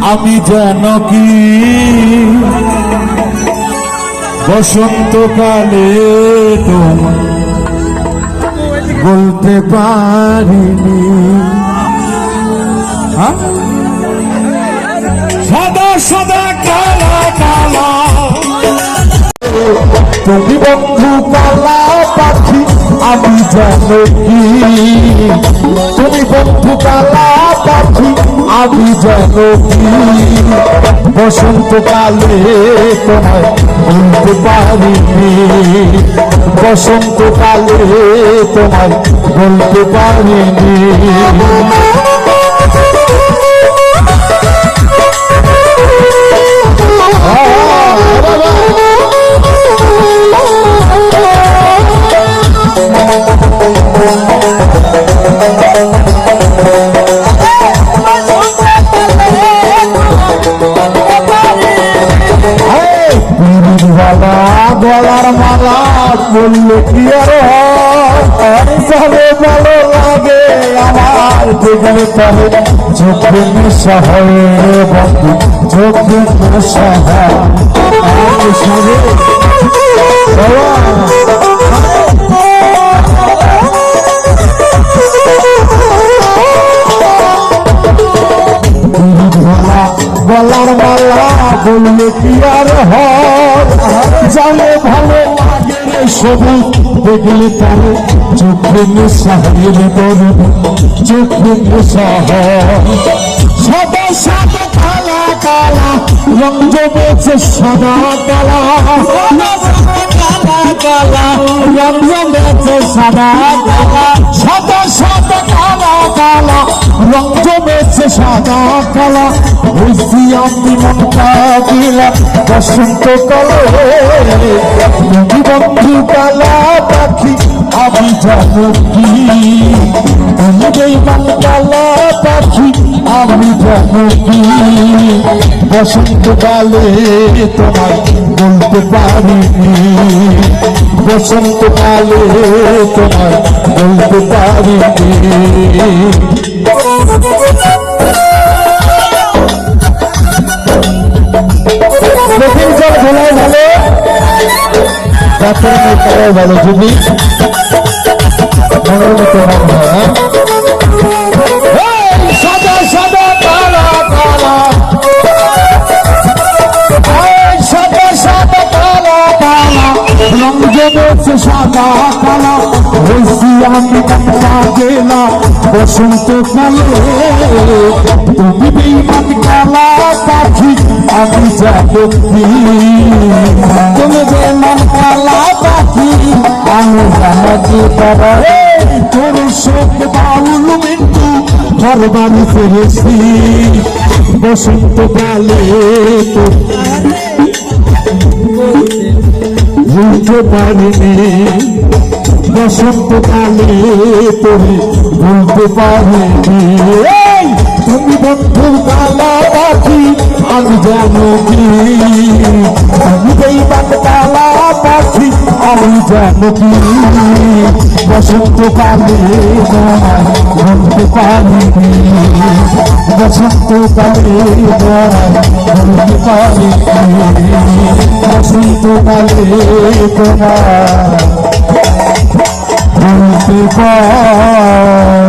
আমি যেন কি বসন্তকালে তোমায় বলতে পারিনি। সাদা সাদা কালা কালা তুমি বন্ধু কালা পাখি আমি যেন কি, তুমি বন্ধু কালা পাখি আমি যেন কি বসন্তকালে তোমায় বলতে পারিনি, বসন্তকালে তোমায় বলতে পারিনি। গলার মালা বললে কি আর সবে ভালো লাগে আমার, দেখলে তবে চোখে নেশা হয় বন্ধু, চোখে নেশা হয় গলার মালা বললে কি আর হয়, জানে ভালো লাগে রে সবুজ দেখলে তারে চোখে নেশা রে বড়, চোখে নেশা হয়। সাদা সাদা কালা কালা রঙ জমেছে সাদা কালা, কালা কালা রঙ জমেছে সাদা কালা, সাদা সাদা কালা কালা রঙ জমেছে সাদা কালা। বুঝছি আমি মনটা দিলাম বসন্তকালে, তুমি বন্ধু কালা পাখি আমি জানো কি, তুমি বেঈমান কালা পাখি আমি জানো কি বসন্তকালে তোমায় বলতে পারিনি, বসন্তকালে তোমায় বলতে পারিনি। ভালো ছবি সাদা সাদা কালা কালা, সাদা সাদা কালা কালা রঙ জমেছে সাদা কালা। হয়েছি আমি কান্না গেলা বসন্তকালে, তুমি বেঈমান কালা পাখি আমি যাবো কি, তুমি বেঈমান কালা পাখি আমি জানো কি বাবা। তোর শোক বাউল মিন্টু ঘর বাড়ি ফিরেছি বসন্তকালে তো ভুলতে পারিনি, বসন্তকালে তুমি ভুলতে পারিনি। তুমি বন্ধু কালা পাখি আমি জানো কি, তুমি বেঈমান কালা পাখি আমি জানো কি বসন্তকালে তোমায় বলতে পারিনি, বসন্তকালে তোমায় বলতে পারিনি, বসন্তকালে তোমায় বলতে পারি।